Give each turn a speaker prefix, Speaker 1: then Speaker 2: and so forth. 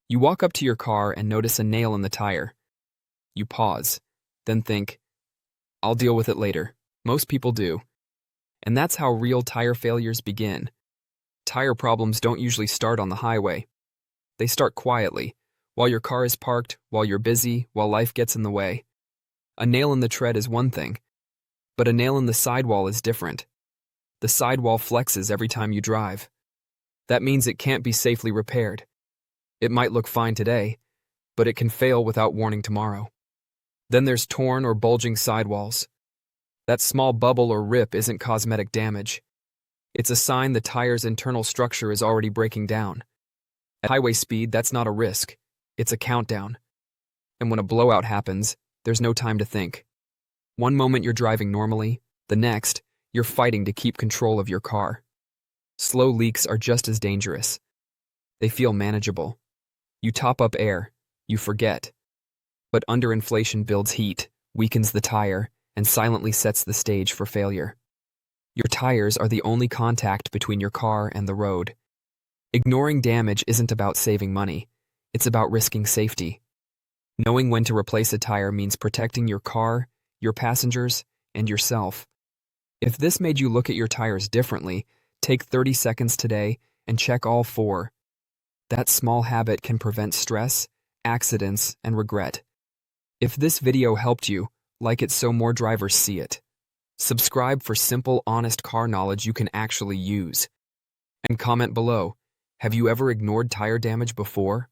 Speaker 1: You walk up to your car and notice a nail in the tire. You pause, then think, I'll deal with it later. Most people do. And that's how real tire failures begin. Tire problems don't usually start on the highway. They start quietly, while your car is parked, while you're busy, while life gets in the way. A nail in the tread is one thing, but a nail in the sidewall is different. The sidewall flexes every time you drive. That means it can't be safely repaired. It might look fine today, but it can fail without warning tomorrow. Then there's torn or bulging sidewalls. That small bubble or rip isn't cosmetic damage. It's a sign the tire's internal structure is already breaking down. At highway speed, that's not a risk. It's a countdown. And when a blowout happens, there's no time to think. One moment you're driving normally, the next, you're fighting to keep control of your car. Slow leaks are just as dangerous. They feel manageable. You top up air, you forget. But underinflation builds heat, weakens the tire, and silently sets the stage for failure. Your tires are the only contact between your car and the road. Ignoring damage isn't about saving money. It's about risking safety. Knowing when to replace a tire means protecting your car, your passengers, and yourself. If this made you look at your tires differently, take 30 seconds today and check all 4. That small habit can prevent stress, accidents, and regret. If this video helped you, like it so more drivers see it. Subscribe for simple, honest car knowledge you can actually use. And comment below, have you ever ignored tire damage before?